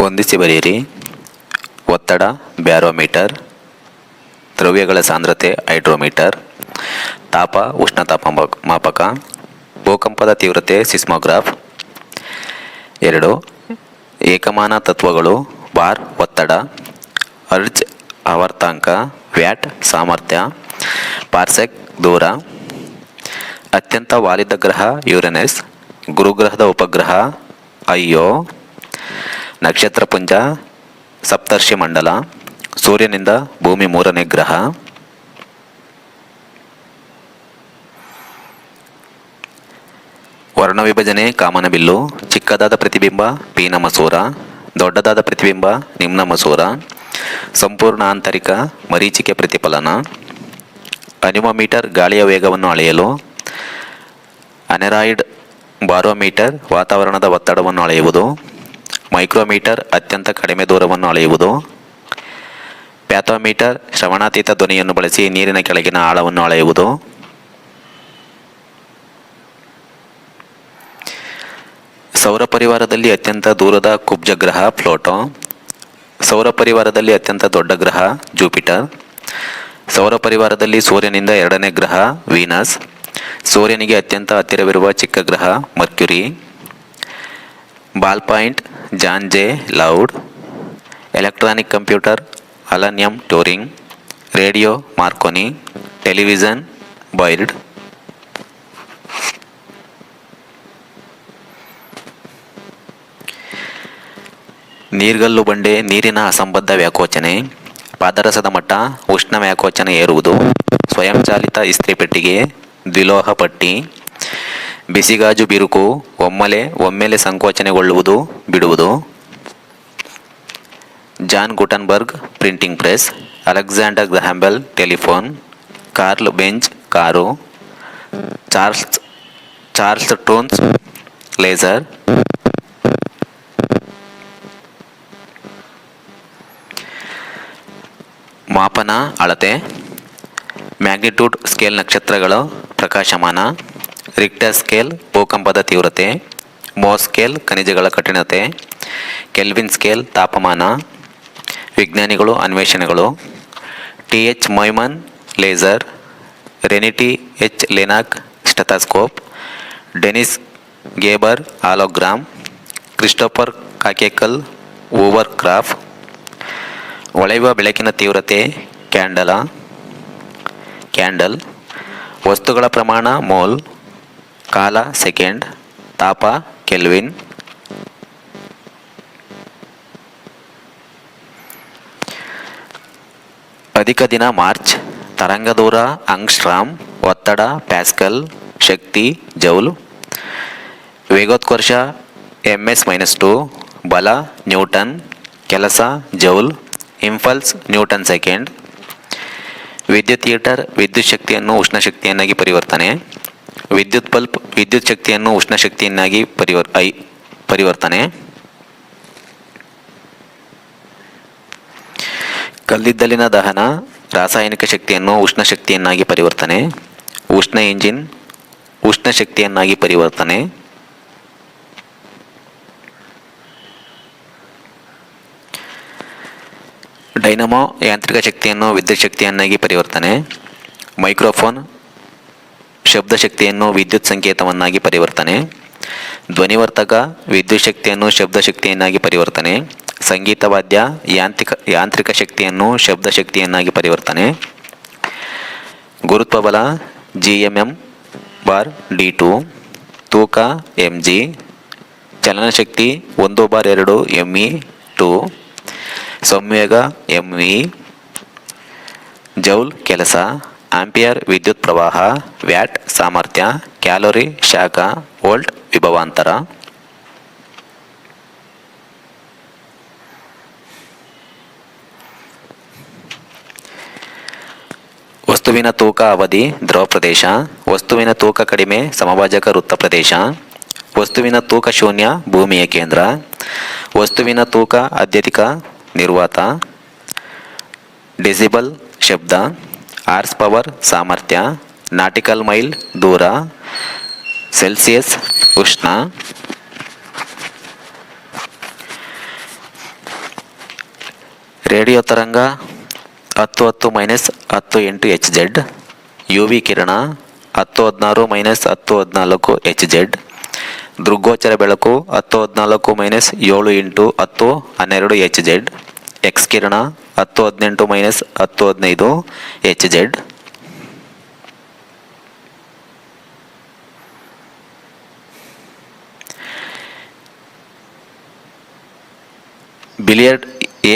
ಹೊಂದಿಸಿ ಬರೆಯಿರಿ. ಒತ್ತಡ ಬ್ಯಾರೋಮೀಟರ್, ದ್ರವ್ಯಗಳ ಸಾಂದ್ರತೆ ಹೈಡ್ರೋಮೀಟರ್, ತಾಪ ಉಷ್ಣತಾಪ ಮಾಪಕ, ಭೂಕಂಪದ ತೀವ್ರತೆ ಸಿಸ್ಮೋಗ್ರಾಫ್. 2. ಏಕಮಾನ ತತ್ವಗಳು ಬಾರ್ ಒತ್ತಡ, ಹರ್ಟ್ಜ್ ಆವರ್ತಾಂಕ, ವ್ಯಾಟ್ ಸಾಮರ್ಥ್ಯ, ಪಾರ್ಸೆಕ್ ದೂರ. ಅತ್ಯಂತ ವಾಲಿದ ಗ್ರಹ ಯುರೇನಸ್, ಗುರುಗ್ರಹದ ಉಪಗ್ರಹ ಐಒ, ನಕ್ಷತ್ರಪುಂಜ ಸಪ್ತರ್ಷಿ ಮಂಡಲ, ಸೂರ್ಯನಿಂದ ಭೂಮಿ 3ನೇ ಗ್ರಹ. ವರ್ಣವಿಭಜನೆ ಕಾಮನಬಿಲ್ಲು, ಚಿಕ್ಕದಾದ ಪ್ರತಿಬಿಂಬ ಪೀನ ಮಸೂರ, ದೊಡ್ಡದಾದ ಪ್ರತಿಬಿಂಬ ನಿಮ್ನ ಮಸೂರ, ಸಂಪೂರ್ಣ ಆಂತರಿಕ ಮರೀಚಿಕೆ ಪ್ರತಿಫಲನ. ಅನಿಮೋಮೀಟರ್ ಗಾಳಿಯ ವೇಗವನ್ನು ಅಳೆಯಲು, ಅನೆರಾಯ್ಡ್ ಬಾರೋಮೀಟರ್ ವಾತಾವರಣದ ಒತ್ತಡವನ್ನು ಅಳೆಯುವುದು, ಮೈಕ್ರೋಮೀಟರ್ ಅತ್ಯಂತ ಕಡಿಮೆ ದೂರವನ್ನು ಅಳೆಯುವುದು, ಪ್ಯಾಥೋಮೀಟರ್ ಶ್ರವಣಾತೀತ ಧ್ವನಿಯನ್ನು ಬಳಸಿ ನೀರಿನ ಕೆಳಗಿನ ಆಳವನ್ನು ಅಳೆಯುವುದು. ಸೌರ ಪರಿವಾರದಲ್ಲಿ ಅತ್ಯಂತ ದೂರದ ಕುಬ್ಜ ಗ್ರಹ ಪ್ಲೂಟೋ, ಸೌರ ಪರಿವಾರದಲ್ಲಿ ಅತ್ಯಂತ ದೊಡ್ಡ ಗ್ರಹ ಜುಪಿಟರ್, ಸೌರ ಪರಿವಾರದಲ್ಲಿ ಸೂರ್ಯನಿಂದ 2ನೇ ಗ್ರಹ ವೀನಸ್, ಸೂರ್ಯನಿಗೆ ಅತ್ಯಂತ ಹತ್ತಿರವಿರುವ ಚಿಕ್ಕ ಗ್ರಹ Mercury. Ballpoint John J Loud, electronic computer Alan M Turing, radio Marconi, television Baird. ನೀರ್ಗಲ್ಲು ಬಂಡೆ ನೀರಿನ ಅಸಂಬದ್ಧ ವ್ಯಾಕೋಚನೆ, ಪಾದರಸದ ಮಟ್ಟ ಉಷ್ಣ ವ್ಯಾಕೋಚನ ಏರುವುದು, ಸ್ವಯಂಚಾಲಿತ ಇಸ್ತ್ರಿ ಪೆಟ್ಟಿಗೆ ದ್ವಿಲೋಹ ಪಟ್ಟಿ, ಬಿಸಿಗಾಜು ಬಿರುಕು ಒಮ್ಮೆಲೆ ಸಂಕೋಚನೆಗೊಳ್ಳುವುದು ಬಿಡುವುದು. John Gutenberg printing press, Alexander Graham Bell telephone, Karl Benz car, Charles Townes laser. ಮಾಪನ ಅಳತೆ, ಮ್ಯಾಗ್ನಿಟ್ಯೂಡ್ ಸ್ಕೇಲ್ ನಕ್ಷತ್ರಗಳು ಪ್ರಕಾಶಮಾನ, ರಿಕ್ಟರ್ ಸ್ಕೇಲ್ ಭೂಕಂಪದ ತೀವ್ರತೆ, ಮೋಸ್ ಸ್ಕೇಲ್ ಖನಿಜಗಳ ಕಠಿಣತೆ, ಕೆಲ್ವಿನ್ ಸ್ಕೇಲ್ ತಾಪಮಾನ. ವಿಜ್ಞಾನಿಗಳು ಅನ್ವೇಷಣೆಗಳು, T H. Maiman laser, Rene T H. Laennec stethoscope, Dennis Gabor hologram, Christopher Cockerell hovercraft. ಹೊಳೆಯುವ ಬೆಳಕಿನ ತೀವ್ರತೆ ಕ್ಯಾಂಡಲ್, ವಸ್ತುಗಳ ಪ್ರಮಾಣ ಮೋಲ್, ಕಾಲ ಸೆಕೆಂಡ್, ತಾಪ ಕೆಲ್ವಿನ್. ಅಧಿಕ ದಿನ ಮಾರ್ಚ್, ತರಂಗ ದೂರ ಆಂಗ್ಸ್ಟ್ರಾಮ್, ಒತ್ತಡ ಪ್ಯಾಸ್ಕಲ್, ಶಕ್ತಿ ಜೌಲ್, ವೇಗೋತ್ಕರ್ಷ ms-2, ಬಲ ನ್ಯೂಟನ್, ಕೆಲಸ ಜೌಲ್, ಇಂಪಲ್ಸ್ ನ್ಯೂಟನ್ ಸೆಕೆಂಡ್. ವಿದ್ಯುತ್ ಹೀಟರ್ ವಿದ್ಯುತ್ ಶಕ್ತಿಯನ್ನು ಉಷ್ಣ ಶಕ್ತಿಯನ್ನಾಗಿ ಪರಿವರ್ತನೆ, ವಿದ್ಯುತ್ ಬಲ್ಬ್ ವಿದ್ಯುತ್ ಶಕ್ತಿಯನ್ನು ಉಷ್ಣ ಶಕ್ತಿಯನ್ನಾಗಿ ಪರಿವರ್ತನೆ. ಕಲ್ಲಿದ್ದಲಿನ ದಹನ ರಾಸಾಯನಿಕ ಶಕ್ತಿಯನ್ನು ಉಷ್ಣ ಶಕ್ತಿಯನ್ನಾಗಿ ಪರಿವರ್ತನೆ, ಉಷ್ಣ ಇಂಜಿನ್ ಉಷ್ಣ ಶಕ್ತಿಯನ್ನಾಗಿ ಪರಿವರ್ತನೆ. ಡೈನಮೋ ಯಾಂತ್ರಿಕ ಶಕ್ತಿಯನ್ನು ವಿದ್ಯುತ್ ಶಕ್ತಿಯನ್ನಾಗಿ ಪರಿವರ್ತನೆ, ಮೈಕ್ರೋಫೋನ್ ಶಬ್ದ ಶಕ್ತಿಯನ್ನು ವಿದ್ಯುತ್ ಸಂಕೇತವನ್ನಾಗಿ ಪರಿವರ್ತನೆ, ಧ್ವನಿವರ್ಧಕ ವಿದ್ಯುತ್ ಶಕ್ತಿಯನ್ನು ಶಬ್ದ ಶಕ್ತಿಯನ್ನಾಗಿ ಪರಿವರ್ತನೆ, ಸಂಗೀತ ವಾದ್ಯ ಯಾಂತ್ರಿಕ ಶಕ್ತಿಯನ್ನು ಶಬ್ದ ಶಕ್ತಿಯನ್ನಾಗಿ ಪರಿವರ್ತನೆ. ಗುರುತ್ವ ಬಲ Gmm/d2, ತೂಕ mg, ಚಲನಶಕ್ತಿ 1/2 me2, ಸಂವೇಗ mv, ಜೌಲ್ ಕೆಲಸ, ಆಂಪಿಯರ್ ವಿದ್ಯುತ್ ಪ್ರವಾಹ, ವ್ಯಾಟ್ ಸಾಮರ್ಥ್ಯ, ಕ್ಯಾಲೋರಿ ಶಾಖ, ವೋಲ್ಟ್ ವಿಭವಾಂತರ. ವಸ್ತುವಿನ ತೂಕ ಅವಧಿ ದ್ರವ ಪ್ರದೇಶ, ವಸ್ತುವಿನ ತೂಕ ಕಡಿಮೆ ಸಮಭಾಜಕ ವೃತ್ತ ಪ್ರದೇಶ, ವಸ್ತುವಿನ ತೂಕ ಶೂನ್ಯ ಭೂಮಿಯ ಕೇಂದ್ರ, ವಸ್ತುವಿನ ತೂಕ ಅತ್ಯಧಿಕ ನಿರ್ವಾತ. ಡೆಸಿಬಲ್ ಶಬ್ದ, ಹಾರ್ಸ್ ಪವರ್ ಸಾಮರ್ಥ್ಯ, ನಾಟಿಕಲ್ ಮೈಲ್ ದೂರ, ಸೆಲ್ಸಿಯಸ್ ಉಷ್ಣ. ರೇಡಿಯೋ ತರಂಗ 1010 minus 10 H Z. U V ಕಿರಣ 1016 ಮೈನಸ್ 1014 ಎಚ್ ಜೆಡ್. ದೃಗ್ಗೋಚರ ಬೆಳಕು 1014 ಮೈನಸ್ 7 1012 ಎಚ್ ಜೆಡ್. ಎಕ್ಸ್ ಕಿರಣ 1018 ಮೈನಸ್ 1015 ಎಚ್ ಜೆಡ್.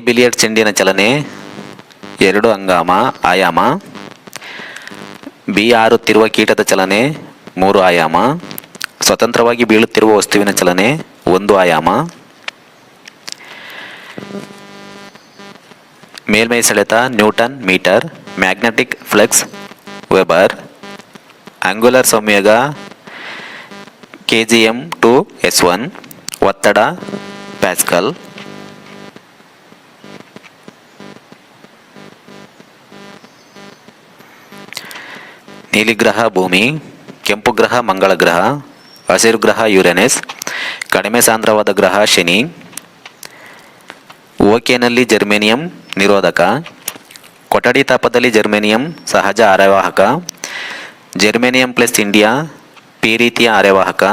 ಬಿಲಿಯರ್ಡ್ ಚೆಂಡಿನ ಚಲನೆ 2 ಆಯಾಮ. ಬಿ ಹಾರುತ್ತಿರುವ ಕೀಟದ ಚಲನೆ 3 ಆಯಾಮ. ಸ್ವತಂತ್ರವಾಗಿ ಬೀಳುತ್ತಿರುವ ವಸ್ತುವಿನ ಚಲನೆ 1 ಆಯಾಮ. ಮೇಲ್ಮೈ ಸೆಳೆತ newton metre. Magnetic flux weber. Angular ಸಂವೇಗ kgm/s1. ಒತ್ತಡ ಪ್ಯಾಸ್ಕಲ್. ನೀಲಿ ಗ್ರಹ ಭೂಮಿ, ಕೆಂಪು ಗ್ರಹ ಮಂಗಳ ಗ್ರಹ, ಹಸಿರು ಗ್ರಹ ಯುರೇನಸ್, ಕಡಿಮೆ ಸಾಂದ್ರವಾದ ಗ್ರಹ ಶನಿ. ಓಕೆನಲ್ಲಿ ಜರ್ಮೇನಿಯಂ ನಿರೋಧಕ. ಕೊಠಡಿ ತಾಪದಲ್ಲಿ ಜರ್ಮೇನಿಯಂ ಸಹಜ ಅರೆವಾಹಕ. ಜರ್ಮೇನಿಯಂ ಪ್ಲಸ್ ಇಂಡಿಯಾ ಪಿ ರೀತಿಯ ಅರೆವಾಹಕ.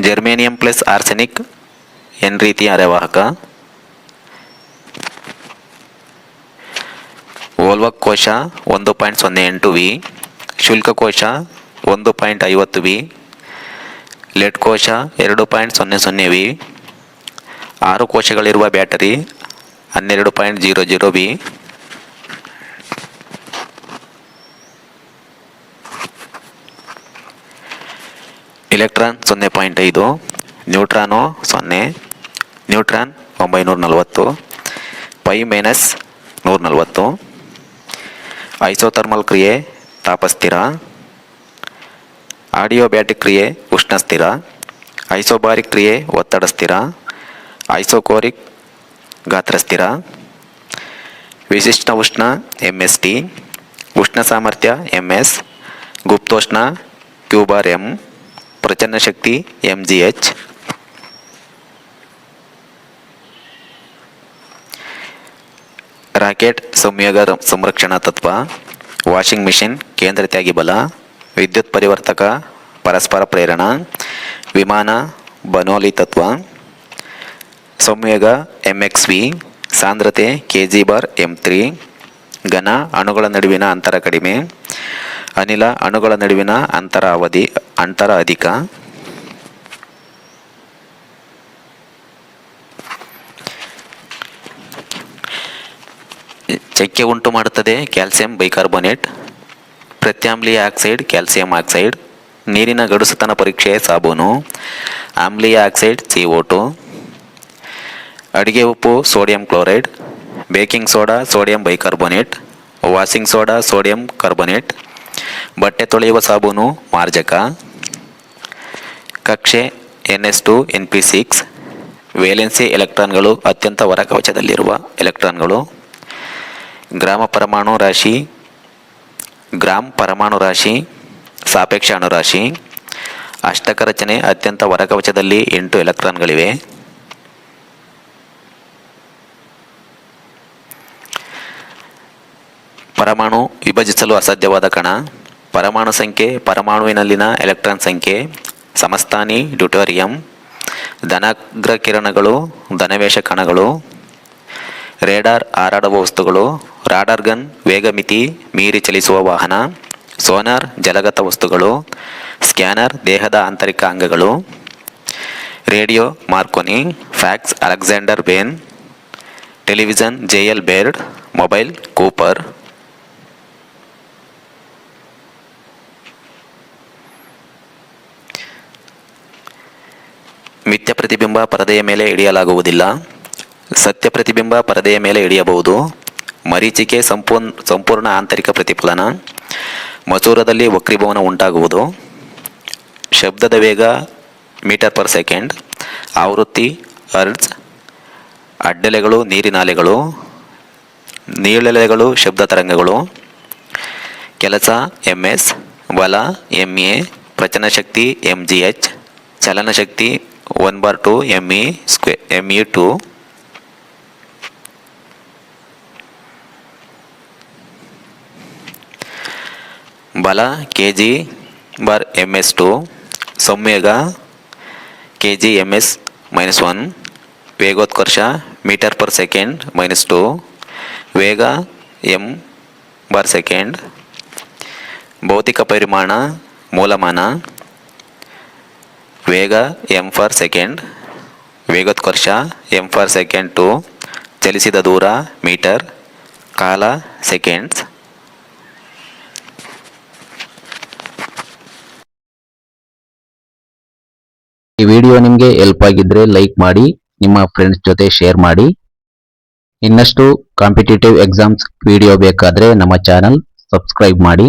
ಜರ್ಮೇನಿಯಂ ಪ್ಲಸ್ ಆರ್ಸೆನಿಕ್ ಎನ್ ರೀತಿಯ ಅರೆವಾಹಕ. ವೋಲ್ವಕ್ ಕೋಶ 1.08 ವಿ. ಶುಲ್ಕಕೋಶ 1.50 ವಿ. ಲೆಡ್ ಕೋಶ 2.00 ವಿ. 6 ಕೋಶಗಳಿರುವ battery 12.00 V. Electron 0.5. Neutron 0. Neutron 940. Pi minus 140. Isothermal ಕ್ರಿಯೆ ತಾಪಸ್ಥಿರ. ಆಡಿಯೋಬ್ಯಾಟಿಕ್ ಕ್ರಿಯೆ ಉಷ್ಣ ಸ್ಥಿರ. ಐಸೋಬಾರಿಕ್ ಕ್ರಿಯೆ ಒತ್ತಡ ಸ್ಥಿರ. ಐಸೋಕೋರಿಕ್ ಗಾತ್ರ ಸ್ಥಿರ. ವಿಶಿಷ್ಟ ಉಷ್ಣ MST. ಉಷ್ಣ ಸಾಮರ್ಥ್ಯ MS. ಗುಪ್ತೋಷ್ಣ Q/m. ಪ್ರಚನ್ನ ಶಕ್ತಿ mgh. ರಾಕೆಟ್ ಸಂಯೋಗ ಸಂರಕ್ಷಣಾ ತತ್ವ. ವಾಷಿಂಗ್ ಮಿಷಿನ್ ಕೇಂದ್ರ ತ್ಯಾಗಿ ಬಲ. ವಿದ್ಯುತ್ ಪರಿವರ್ತಕ ಪರಸ್ಪರ ಪ್ರೇರಣ. ವಿಮಾನ ಬನೋಲಿ ತತ್ವ. ಸಂಯೋಗ MXV. ಸಾಂದ್ರತೆ kg/m3. ಘನ ಅಣುಗಳ ನಡುವಿನ ಅಂತರ ಕಡಿಮೆ. ಅನಿಲ ಅಣುಗಳ ನಡುವಿನ ಅಂತರ ಅಧಿಕ. ಚಕ್ಕೆ ಉಂಟು ಮಾಡುತ್ತದೆ ಕ್ಯಾಲ್ಸಿಯಂ ಬೈಕಾರ್ಬೋನೇಟ್. ಪ್ರತ್ಯಾಮ್ಲೀಯ ಆಕ್ಸೈಡ್ ಕ್ಯಾಲ್ಸಿಯಂ ಆಕ್ಸೈಡ್. ನೀರಿನ ಗಡುಸುತನ ಪರೀಕ್ಷೆ ಸಾಬೂನು. ಆಮ್ಲೀಯ ಆಕ್ಸೈಡ್ CO2. ಅಡಿಗೆ ಉಪ್ಪು sodium chloride. Baking soda sodium bicarbonate. Washing soda sodium carbonate. ಬಟ್ಟೆ ತೊಳೆಯುವ ಸಾಬೂನು ಮಾರ್ಜಕ. ಕಕ್ಷೆ NS2 NP6. ವೇಲೆನ್ಸಿ ಎಲೆಕ್ಟ್ರಾನ್ಗಳು ಅತ್ಯಂತ ಹೊರಕವಚದಲ್ಲಿರುವ ಎಲೆಕ್ಟ್ರಾನ್ಗಳು. ಗ್ರಾಂ ಪರಮಾಣು ರಾಶಿ ಸಾಪೇಕ್ಷ ಅಣುರಾಶಿ. ಅಷ್ಟಕ ರಚನೆ ಅತ್ಯಂತ ಹೊರಕವಚದಲ್ಲಿ 8 ಎಲೆಕ್ಟ್ರಾನ್ಗಳಿವೆ. ಪರಮಾಣು ವಿಭಜಿಸಲು ಅಸಾಧ್ಯವಾದ ಕಣ. ಪರಮಾಣು ಸಂಖ್ಯೆ ಪರಮಾಣುವಿನಲ್ಲಿನ ಎಲೆಕ್ಟ್ರಾನ್ ಸಂಖ್ಯೆ. ಸಮಸ್ಥಾನಿ ಡ್ಯೂಟೇರಿಯಂ. ಧನಾಗ್ರ ಕಿರಣಗಳು ಧನವೇಶ ಕಣಗಳು. ರೇಡಾರ್ ಹಾರಾಡುವ ವಸ್ತುಗಳು. ರಾಡಾರ್ ಗನ್ ವೇಗ ಮಿತಿ ಮೀರಿ ಚಲಿಸುವ ವಾಹನ. ಸೋನಾರ್ ಜಲಗತ ವಸ್ತುಗಳು. ಸ್ಕ್ಯಾನರ್ ದೇಹದ ಆಂತರಿಕ ಅಂಗಗಳು. Radio Marconi. Fax Alexander Bain. Television JL Baird. Mobile Cooper. ಮಿಥ್ಯ ಪ್ರತಿಬಿಂಬ ಪರದೆಯ ಮೇಲೆ ಹಿಡಿಯಲಾಗುವುದಿಲ್ಲ. ಸತ್ಯ ಪ್ರತಿಬಿಂಬ ಪರದೆಯ ಮೇಲೆ ಹಿಡಿಯಬಹುದು. ಮರೀಚಿಕೆ ಸಂಪೂರ್ಣ ಆಂತರಿಕ ಪ್ರತಿಫಲನ. ಮಸೂರದಲ್ಲಿ ವಕ್ರೀಭವನ ಉಂಟಾಗುವುದು. ಶಬ್ದದ ವೇಗ ಮೀಟರ್/ಸೆಕೆಂಡ್. ಆವೃತ್ತಿ ಹರ್ಟ್ಜ್. ಅಡ್ಡೆಲೆಗಳು ನೀರಿನಾಲೆಗಳು. ನೀಳೆಲೆಗಳು ಶಬ್ದ ತರಂಗಗಳು. ಕೆಲಸ MS. ಬಲ MA. ಪ್ರಚನ ಶಕ್ತಿ mgh. ಚಲನ ಶಕ್ತಿ 1/2 ME2. ಬಲ kg/ms2, ಸಂವೇಗ kg/ms-1, ವೇಗೋತ್ಕರ್ಷ m/s-2, ವೇಗ m/s, ಭೌತಿಕ ಪರಿಮಾಣ ಮೂಲಮಾನ, ವೇಗ m/s, ವೇಗೋತ್ಕರ್ಷ m/s2, ಚಲಿಸಿದ ದೂರ ಮೀಟರ್, ಕಾಲ ಸೆಕೆಂಡ್ಸ್. ಈ ವಿಡಿಯೋ ನಿಮಗೆ ಹೆಲ್ಪ್ ಆಗಿದ್ರೆ ಲೈಕ್ ಮಾಡಿ, ನಿಮ್ಮ ಫ್ರೆಂಡ್ಸ್ ಜೊತೆ ಶೇರ್ ಮಾಡಿ. ಇನ್ನಷ್ಟು ಕಾಂಪಿಟೇಟಿವ್ ಎಕ್ಸಾಮ್ಸ್ ವಿಡಿಯೋ ಬೇಕಾದ್ರೆ ನಮ್ಮ ಚಾನಲ್ ಸಬ್ಸ್ಕ್ರೈಬ್ ಮಾಡಿ.